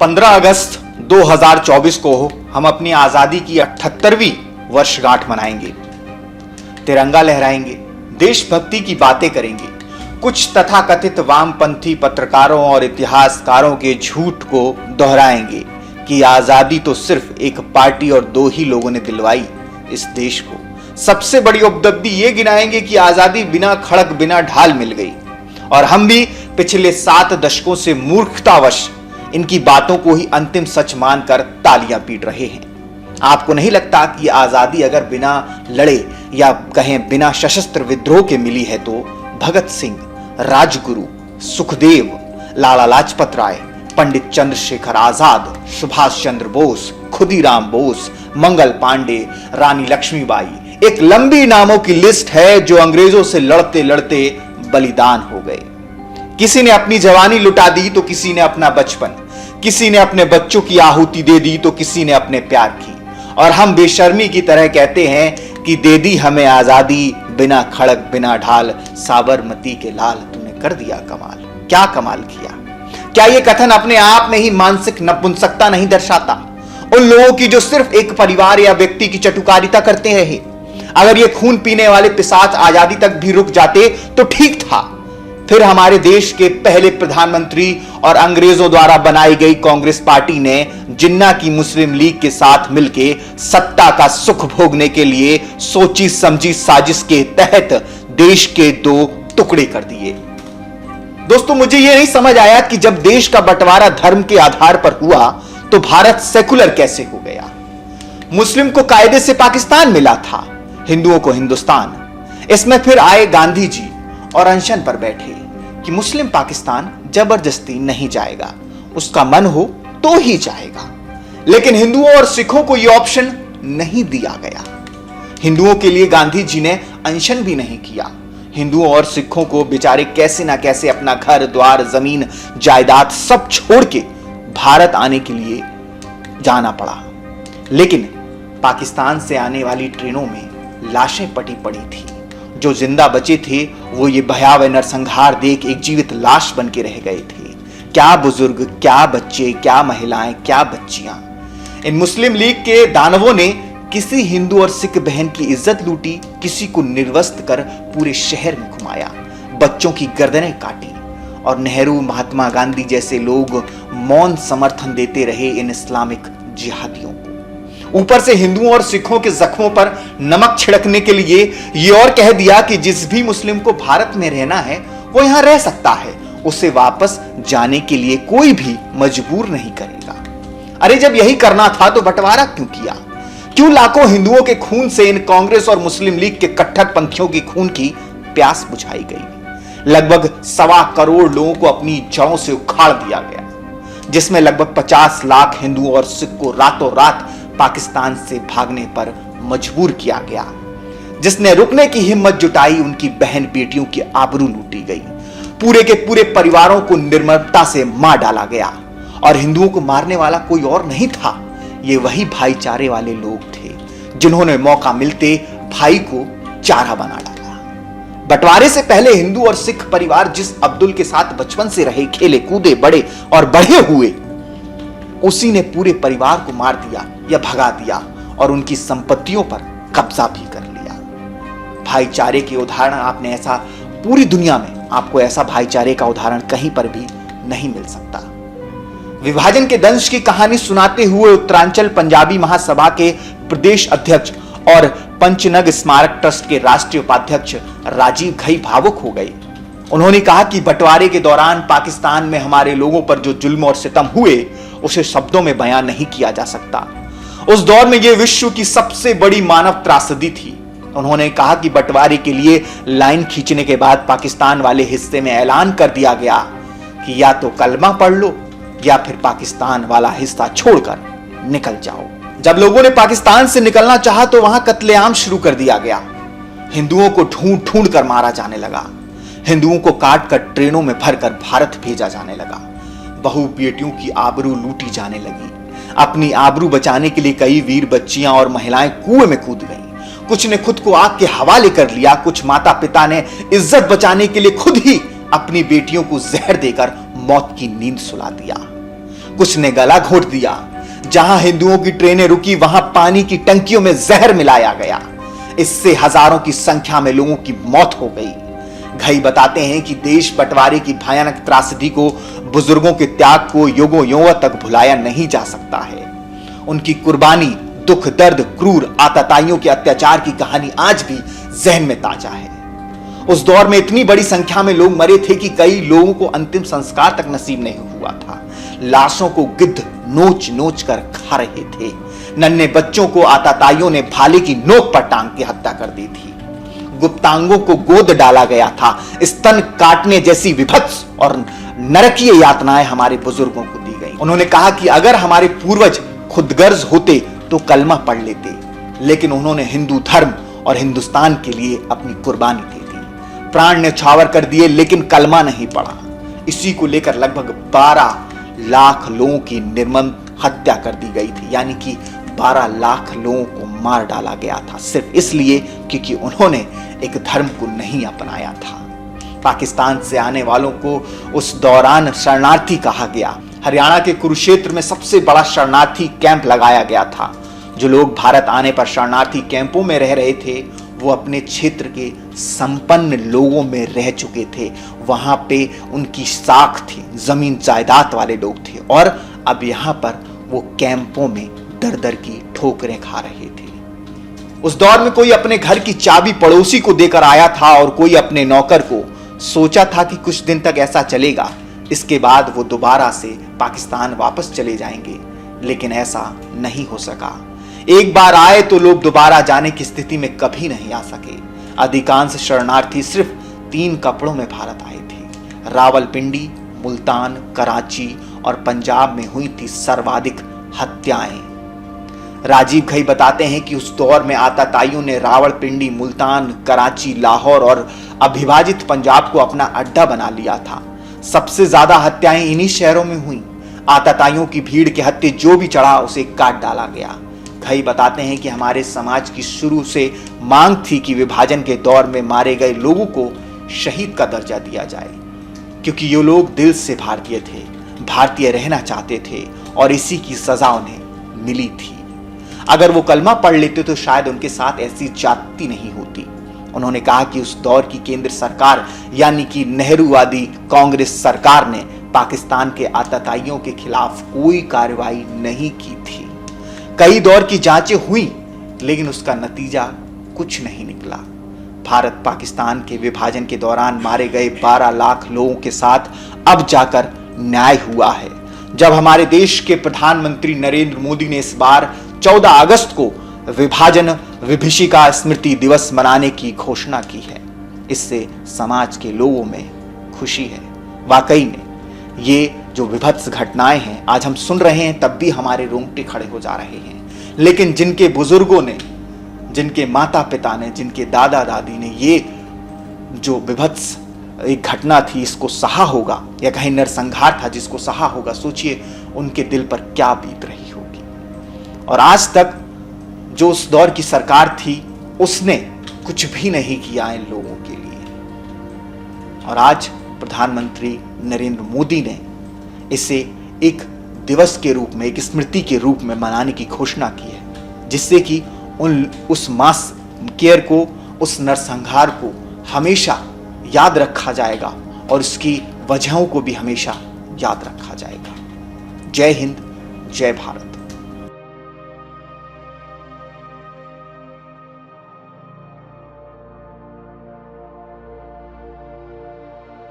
15 अगस्त 2024 को हम अपनी आजादी की 78वीं वर्षगांठ मनाएंगे। तिरंगा लहराएंगे, देशभक्ति की बातें करेंगे। कुछ तथाकथित वामपंथी पत्रकारों और इतिहासकारों के झूठ को दोहराएंगे कि आजादी तो सिर्फ एक पार्टी और 2 ही लोगों ने दिलवाई इस देश को। सबसे बड़ी उपलब्धि ये गिनाएंगे कि आजादी बिना खड़क बिना ढाल मिल गई, और हम भी पिछले 7 दशकों से मूर्खतावश इनकी बातों को ही अंतिम सच मानकर तालियां पीट रहे हैं। आपको नहीं लगता कि आजादी अगर बिना लड़े या कहें बिना सशस्त्र विद्रोह के मिली है तो भगत सिंह, राजगुरु, सुखदेव, लाला लाजपत राय, पंडित चंद्रशेखर आजाद, सुभाष चंद्र बोस, खुदीराम बोस, मंगल पांडे, रानी लक्ष्मीबाई, एक लंबी नामों की लिस्ट है जो अंग्रेजों से लड़ते लड़ते बलिदान हो गए। किसी ने अपनी जवानी लुटा दी तो किसी ने अपना बचपन, किसी ने अपने बच्चों की आहुति दे दी तो किसी ने अपने प्यार की, और हम बेशर्मी की तरह कहते हैं कि दे दी हमें आजादी बिना खड़क बिना ढाल, साबरमती के लाल तूने कर दिया कमाल। क्या कमाल किया? क्या यह कथन अपने आप में ही मानसिक नपुंसकता नहीं दर्शाता उन लोगों की जो सिर्फ एक परिवार या व्यक्ति की चटुकारिता करते रहे? अगर ये खून पीने वाले पिशाच आजादी तक भी रुक जाते तो ठीक था। फिर हमारे देश के पहले प्रधानमंत्री और अंग्रेजों द्वारा बनाई गई कांग्रेस पार्टी ने जिन्ना की मुस्लिम लीग के साथ मिलकर सत्ता का सुख भोगने के लिए सोची समझी साजिश के तहत देश के 2 टुकड़े कर दिए। दोस्तों, मुझे यह नहीं समझ आया कि जब देश का बंटवारा धर्म के आधार पर हुआ तो भारत सेकुलर कैसे हो गया? मुस्लिम को कायदे से पाकिस्तान मिला था, हिंदुओं को हिंदुस्तान। इसमें फिर आए गांधी जी और अनशन पर बैठे कि मुस्लिम पाकिस्तान जबरदस्ती नहीं जाएगा, उसका मन हो तो ही जाएगा। लेकिन हिंदुओं और सिखों को यह ऑप्शन नहीं दिया गया। हिंदुओं के लिए गांधी जी ने अनशन भी नहीं किया। हिंदुओं और सिखों को बेचारे कैसे ना कैसे अपना घर द्वार, जमीन, जायदाद सब छोड़ के भारत आने के लिए जाना पड़ा। लेकिन पाकिस्तान से आने वाली ट्रेनों में लाशें पटी पड़ी थी। जो जिंदा बचे थे वो ये भयावह नरसंहार देख एक जीवित लाश बन के रह गए थे। क्या बुजुर्ग, क्या बच्चे, क्या महिलाएं, क्या बच्चियां। इन मुस्लिम लीग के दानवों ने किसी हिंदू और सिख बहन की इज्जत लूटी, किसी को निर्वस्त्र कर पूरे शहर में घुमाया, बच्चों की गर्दनें काटी, और नेहरू, महात्मा गांधी जैसे लोग मौन समर्थन देते रहे इन इस्लामिक जिहादियों को। ऊपर से हिंदुओं और सिखों के जख्मों पर नमक छिड़कने के लिए ये और कह दिया कि जिस भी मुस्लिम को भारत में रहना है वो यहां रह सकता है, उसे वापस जाने के लिए कोई भी मजबूर नहीं करेगा। अरे जब यही करना था तो बंटवारा क्यों किया? क्यों लाखों हिंदुओं के खून से इन कांग्रेस और मुस्लिम लीग के कट्टरपंथियों की खून की प्यास बुझाई गई? लगभग 1.25 करोड़ लोगों को अपनी जड़ों से उखाड़ दिया गया, जिसमें लगभग 50 लाख हिंदुओं और सिख को रातों रात पाकिस्तान से भागने पर मजबूर किया गया। जिसने रुकने की हिम्मत जुटाई उनकी बहन बेटियों की आबरू लूटी गई, पूरे के पूरे परिवारों को निर्ममता से मार डाला गया, और हिंदुओं को मारने वाला कोई और नहीं था, ये वही भाईचारे वाले लोग थे जिन्होंने मौका मिलते भाई को चारा बना डाला। बंटवारे से पहले हिंदू और सिख परिवार जिस अब्दुल के साथ बचपन से रहे, खेले कूदे, बड़े और बढ़े हुए, उसी ने पूरे परिवार को मार दिया या भगा दिया और उनकी संपत्तियों पर कब्जा भी कर लिया। भाईचारे के उदाहरण आपने ऐसा पूरी दुनिया में आपको ऐसा भाईचारे का उदाहरण कहीं पर भी नहीं मिल सकता। विभाजन के दंश की कहानी सुनाते हुए उत्तरांचल पंजाबी महासभा के प्रदेश अध्यक्ष और पंचनग स्मारक ट्रस्ट के राष्ट्रीय उपाध्यक्ष राजीव घई भावुक हो गए। उन्होंने कहा कि बंटवारे के दौरान पाकिस्तान में हमारे लोगों पर जो जुल्म और सितम हुए उसे शब्दों में बयान नहीं किया जा सकता। उस दौर में यह विश्व की सबसे बड़ी मानव त्रासदी थी। उन्होंने कहा कि बंटवारे के लिए लाइन खींचने के बाद पाकिस्तान वाले हिस्से में ऐलान कर दिया गया कि या तो कलमा पढ़ लो या फिर पाकिस्तान वाला हिस्सा छोड़कर निकल जाओ। जब लोगों ने पाकिस्तान से निकलना चाहा तो वहां कत्लेआम शुरू कर दिया गया। हिंदुओं को ढूंढ ढूंढ कर मारा जाने लगा। हिंदुओं को काट कर ट्रेनों में भरकर भारत भेजा जाने लगा। बहू बेटियों की आबरू लूटी जाने लगी। अपनी आबरू बचाने के लिए कई वीर बच्चियां और महिलाएं कुएं में कूद गईं। कुछ ने खुद को आग के हवाले कर लिया। कुछ माता पिता ने इज्जत बचाने के लिए खुद ही अपनी बेटियों को जहर देकर मौत की नींद सुला दिया। कुछ ने गला घोट दिया। जहां हिंदुओं की ट्रेनें रुकी वहां पानी की टंकियों में जहर मिलाया गया। इससे हजारों की संख्या में लोगों की मौत हो गई। घई बताते हैं कि देश बंटवारे की भयानक त्रासदी को, बुजुर्गों के त्याग को युगों युगों तक भुलाया नहीं जा सकता है। उनकी कुर्बानी, दुख, दर्द, क्रूर आतताइयों के अत्याचार की कहानी आज भी जहन में ताजा है। उस दौर में इतनी बड़ी संख्या में लोग मरे थे कि कई लोगों को अंतिम संस्कार तक नसीब नहीं हुआ था। लाशों को गिद्ध नोच नोच कर खा रहे थे। नन्हे बच्चों को आतताइयों ने भाले की नोक पर टांग के हत्या कर दी थी। गुप्तांगों को गोद डाला गया था। स्तन काटने जैसी विभत्स और नरकीय यातनाएं हमारे बुजुर्गों को दी गई। उन्होंने कहा कि अगर हमारे पूर्वज खुदगर्ज होते तो कलमा पढ़ लेते, लेकिन उन्होंने हिंदू धर्म और हिंदुस्तान के लिए अपनी कुर्बानी दे दी। प्राण न्यौछावर कर दिए, लेकिन कलमा नहीं पढ़ा। इसी को लेकर लगभग 12 लाख लोगों की निर्मम हत्या कर दी गई थी। यानी कि 12 लाख लोगों को मार डाला गया था, सिर्फ इसलिए क्योंकि उन्होंने एक धर्म को नहीं अपनाया था। पाकिस्तान से आने वालों को उस दौरान शरणार्थी कहा गया। हरियाणा के कुरुक्षेत्र में सबसे बड़ा शरणार्थी कैंप लगाया गया था। जो लोग भारत आने पर शरणार्थी कैंपों में रह रहे थे, वो अपने क्षेत्र के संपन्न लोगों में रह चुके थे। वहां पे उनकी साख थी, जमीन जायदाद वाले लोग थे, और अब यहां पर वो कैंपों में दर दर की ठोकरें खा रहे थे। उस दौर में कोई अपने घर की चाबी पड़ोसी को देकर आया था और कोई अपने नौकर को। सोचा था कि कुछ दिन तक ऐसा चलेगा, इसके बाद वो दोबारा से पाकिस्तान वापस चले जाएंगे, लेकिन ऐसा नहीं हो सका। एक बार आए तो लोग दोबारा जाने की स्थिति में कभी नहीं आ सके। अधिकांश शरणार्थी सिर्फ 3 कपड़ों में भारत आए थे। रावलपिंडी, मुल्तान, कराची और पंजाब में हुई थी सर्वाधिक हत्याएं। राजीव घई बताते हैं कि उस दौर में आतताइयों ने रावलपिंडी, मुल्तान, कराची, लाहौर और अविभाजित पंजाब को अपना अड्डा बना लिया था। सबसे ज्यादा हत्याएं इन्हीं शहरों में हुई। आतताइयों की भीड़ के हत्थे जो भी चढ़ा उसे काट डाला गया। घई बताते हैं कि हमारे समाज की शुरू से मांग थी कि विभाजन के दौर में मारे गए लोगों को शहीद का दर्जा दिया जाए, क्योंकि ये लोग दिल से भारतीय थे, भारतीय रहना चाहते थे, और इसी की सजा उन्हें मिली थी। अगर वो कलमा पढ़ लेते तो शायद उनके साथ ऐसी जाति नहीं होती। उन्होंने कहा कि उस दौर की केंद्र सरकार यानी कि नेहरूवादी कांग्रेस सरकार ने पाकिस्तान के आतताइयों के खिलाफ कोई कार्रवाई नहीं की थी। कई दौर की जांचें हुई, लेकिन उसका नतीजा कुछ नहीं निकला। भारत पाकिस्तान के विभाजन के दौरान मारे गए 12 लाख लोगों के साथ अब जाकर न्याय हुआ है। जब हमारे देश के प्रधानमंत्री नरेंद्र मोदी ने इस बार 14 अगस्त को विभाजन विभीषिका स्मृति दिवस मनाने की घोषणा की है, इससे समाज के लोगों में खुशी है। वाकई में ये जो विभत्स घटनाएं हैं आज हम सुन रहे हैं, तब भी हमारे रोंगटे खड़े हो जा रहे हैं। लेकिन जिनके बुजुर्गों ने, जिनके माता पिता ने, जिनके दादा दादी ने ये जो विभत्स एक घटना थी इसको सहा होगा, या कहीं नरसंहार था जिसको सहा होगा, सोचिए उनके दिल पर क्या बीत रही होगी। और आज तक जो उस दौर की सरकार थी उसने कुछ भी नहीं किया इन लोगों के लिए। और आज प्रधानमंत्री नरेंद्र मोदी ने इसे एक दिवस के रूप में, एक स्मृति के रूप में मनाने की घोषणा की है, जिससे कि उस मास केयर को, उस नरसंहार को हमेशा याद रखा जाएगा और उसकी वजहों को भी हमेशा याद रखा जाएगा। जय हिंद, जय भारत।